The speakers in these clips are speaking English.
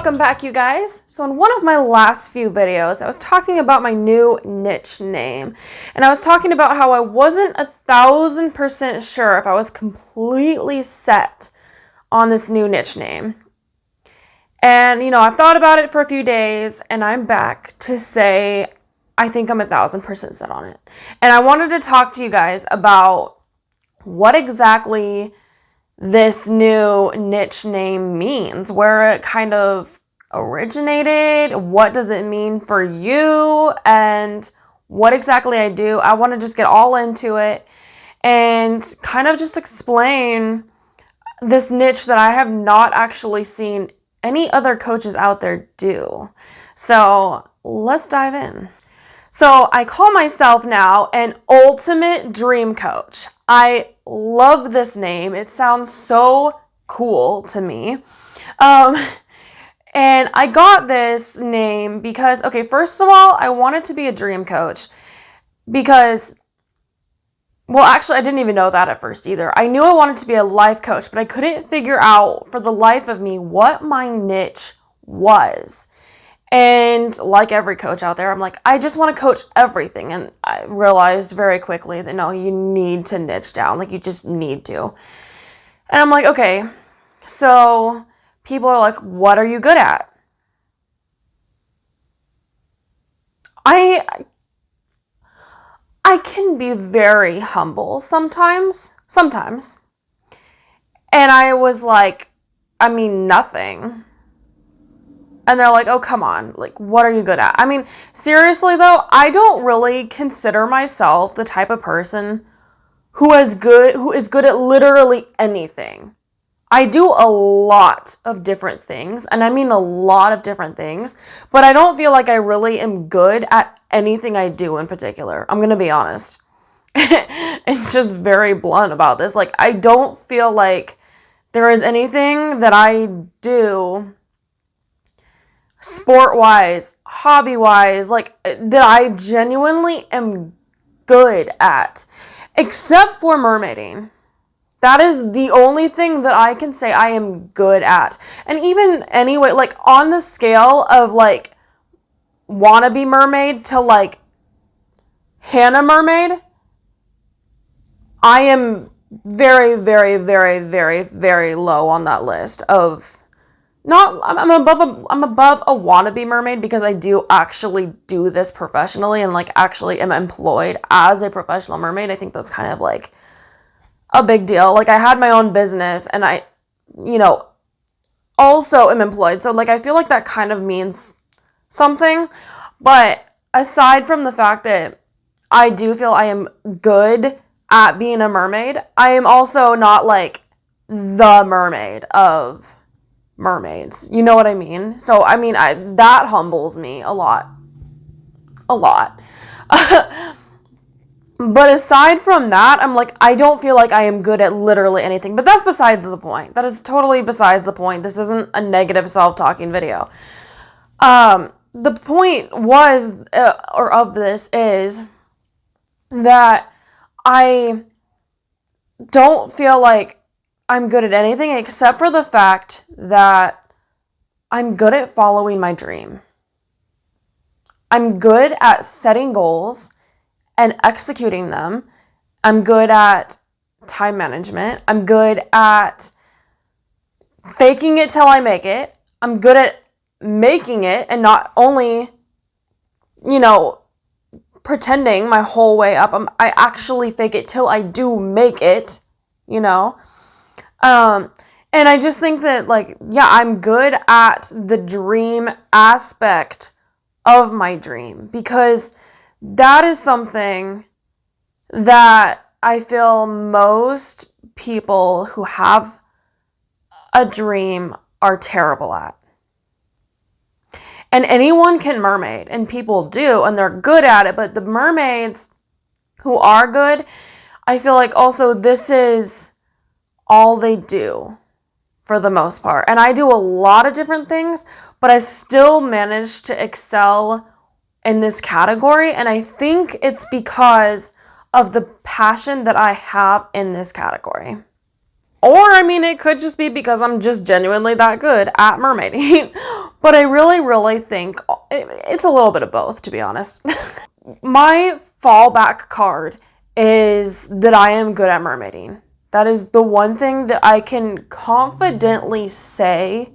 welcome back, you guys. So in one of my last few videos, I was talking about my new niche name, and I was talking about how I wasn't 1,000% sure if I was completely set on this new niche name. And, I've thought about it for a few days, and I'm back to say I think I'm 1,000% set on it. And I wanted to talk to you guys about what exactly this new niche name means, where it kind of originated, what does it mean for you, and what exactly I do. I want to just get all into it and kind of just explain this niche that I have not actually seen any other coaches out there do. So let's dive in. So I call myself now an ultimate dream coach. I love this name. It sounds so cool to me. And I got this name because, first of all, I wanted to be a dream coach because, I didn't even know that at first either. I knew I wanted to be a life coach, but I couldn't figure out for the life of me what my niche was. And like every coach out there, I'm like, I just want to coach everything. And I realized very quickly that no, you need to niche down. Like, you just need to. And I'm like, okay, so people are like, what are you good at? I can be very humble sometimes. And I was like, nothing. And they're like, oh, come on. Like, what are you good at? Seriously, though, I don't really consider myself the type of person who is good at literally anything. I do a lot of different things, and I mean a lot of different things, but I don't feel like I really am good at anything I do in particular. I'm going to be honest. And just very blunt about this. Like, I don't feel like there is anything that I do sport-wise, hobby-wise, like, that I genuinely am good at, except for mermaiding. That is the only thing that I can say I am good at. And even anyway, like, on the scale of, like, wannabe mermaid to, like, Hannah mermaid, I am very, very, very, very, very low on that list of... I'm above a wannabe mermaid because I do actually do this professionally and, like, actually am employed as a professional mermaid. I think that's kind of, like, a big deal. Like, I had my own business and I, also am employed. So, like, I feel like that kind of means something. But aside from the fact that I do feel I am good at being a mermaid, I am also not, like, the mermaid of mermaids. You know what I mean? So, that humbles me a lot. But aside from that, I'm like, I don't feel like I am good at literally anything. But that's besides the point. That is totally besides the point. This isn't a negative self-talking video. The point was, or of this is that I don't feel like I'm good at anything except for the fact that I'm good at following my dream. I'm good at setting goals and executing them. I'm good at time management. I'm good at faking it till I make it. I'm good at making it and not only, pretending my whole way up. I actually fake it till I do make it, And I just think that, like, yeah, I'm good at the dream aspect of my dream because that is something that I feel most people who have a dream are terrible at. And anyone can mermaid, and people do, and they're good at it, but the mermaids who are good, I feel like also this is all they do for the most part. And I do a lot of different things, but I still manage to excel in this category. And I think it's because of the passion that I have in this category. Or, I mean, it could just be because I'm just genuinely that good at mermaiding. But I really, really think it's a little bit of both, to be honest. My fallback card is that I am good at mermaiding. That is the one thing that I can confidently say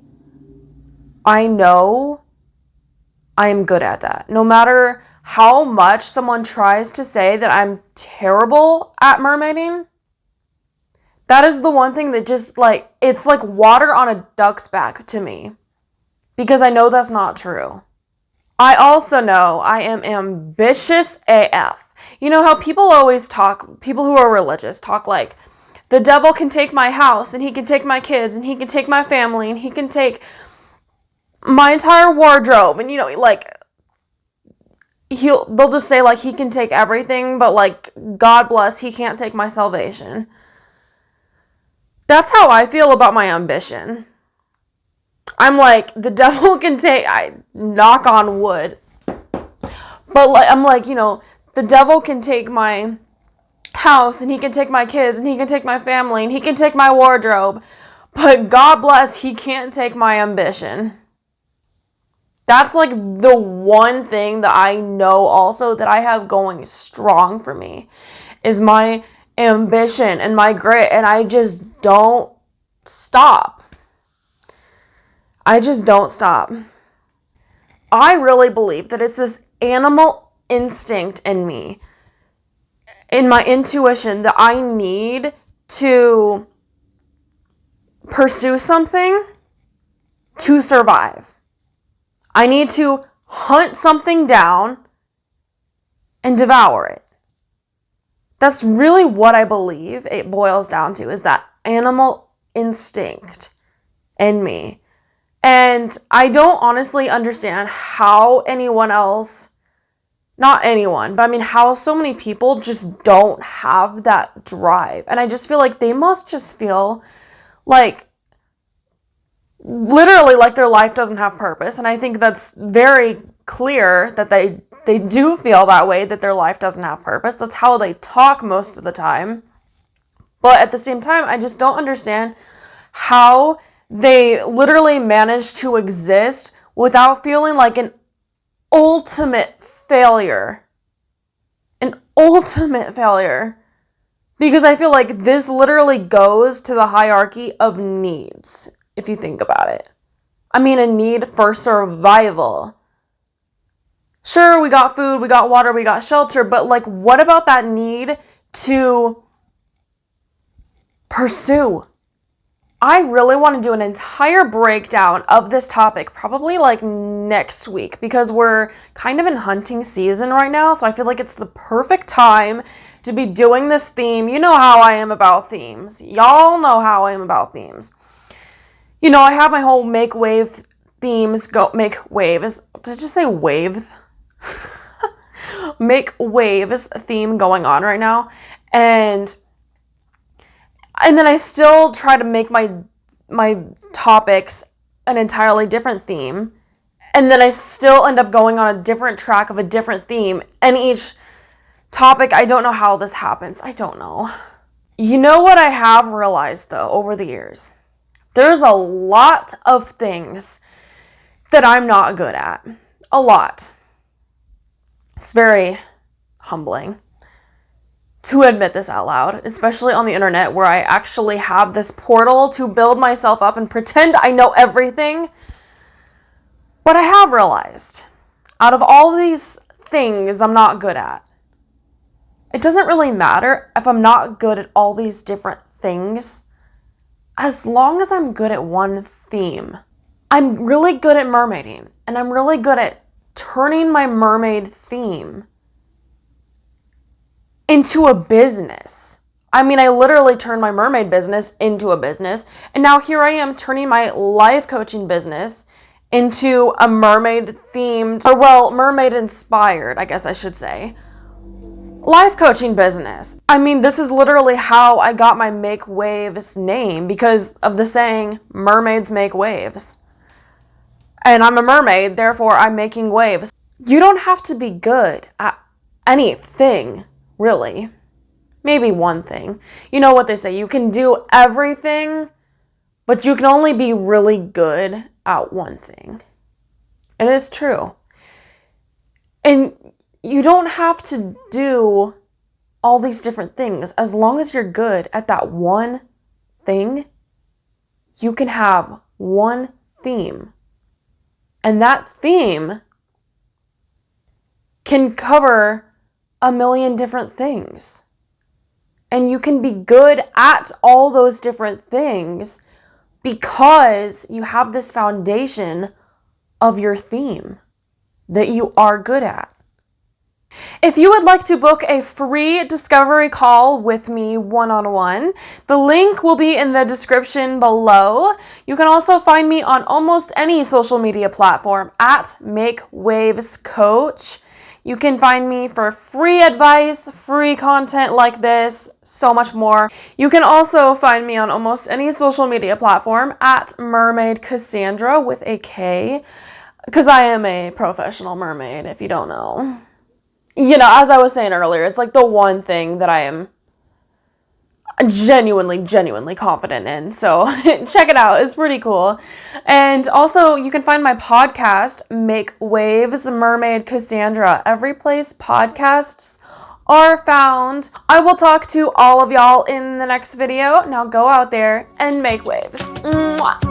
I know I am good at that. No matter how much someone tries to say that I'm terrible at mermaiding, that is the one thing that just like, it's like water on a duck's back to me. Because I know that's not true. I also know I am ambitious AF. You know how people always talk, people who are religious talk like, the devil can take my house, and he can take my kids, and he can take my family, and he can take my entire wardrobe, and like, they'll just say like he can take everything, but like, God bless, he can't take my salvation. That's how I feel about my ambition. I'm like, the devil can take, I knock on wood, but like, I'm like, the devil can take my house, and he can take my kids, and he can take my family, and he can take my wardrobe, but God bless, he can't take my ambition. That's like the one thing that I know also that I have going strong for me is my ambition and my grit, and I just don't stop. I just don't stop. I really believe that it's this animal instinct in me, in my intuition, that I need to pursue something to survive. I need to hunt something down and devour it. That's really what I believe it boils down to, is that animal instinct in me. And I don't honestly understand how anyone else, not anyone, but I mean how so many people just don't have that drive. And I just feel like they must just feel like literally like their life doesn't have purpose. And I think that's very clear that they do feel that way, that their life doesn't have purpose. That's how they talk most of the time. But at the same time, I just don't understand how they literally manage to exist without feeling like an ultimate failure. An ultimate failure. Because I feel like this literally goes to the hierarchy of needs, if you think about it. I mean, a need for survival. Sure, we got food, we got water, we got shelter, but like, what about that need to pursue? I really want to do an entire breakdown of this topic, probably like next week, because we're kind of in hunting season right now, so I feel like it's the perfect time to be doing this theme. You know how I am about themes. Y'all know how I am about themes. I have my whole make wave themes go, make waves. Did I just say wave? Make waves theme going on right now. And then I still try to make my topics an entirely different theme. And then I still end up going on a different track of a different theme. And each topic, I don't know how this happens. I don't know. You know what I have realized, though, over the years? There's a lot of things that I'm not good at. A lot. It's very humbling to admit this out loud, especially on the internet where I actually have this portal to build myself up and pretend I know everything. But I have realized, out of all these things I'm not good at, it doesn't really matter if I'm not good at all these different things, as long as I'm good at one theme. I'm really good at mermaiding, and I'm really good at turning my mermaid theme into a business. I mean, I literally turned my mermaid business into a business, and now here I am turning my life coaching business into a mermaid themed, or well, mermaid inspired, I guess I should say, life coaching business. I mean, this is literally how I got my Make Waves name, because of the saying, mermaids make waves. And I'm a mermaid, therefore I'm making waves. You don't have to be good at anything, really. maybe one thing. You know what they say, you can do everything, but you can only be really good at one thing. And it's true. And you don't have to do all these different things. As long as you're good at that one thing, you can have one theme. And that theme can cover a million different things. And you can be good at all those different things because you have this foundation of your theme that you are good at. If you would like to book a free discovery call with me one-on-one, the link will be in the description below. You can also find me on almost any social media platform at Make Waves Coach. You can find me for free advice, free content like this, so much more. You can also find me on almost any social media platform at Mermaid Kassandra with a K, because I am a professional mermaid, if you don't know. You know, as I was saying earlier, it's like the one thing that I am genuinely confident in. So check it out. It's pretty cool. And also, you can find my podcast, Make Waves, Mermaid Kassandra, every place podcasts are found. I will talk to all of y'all in the next video. Now go out there and make waves. Mwah.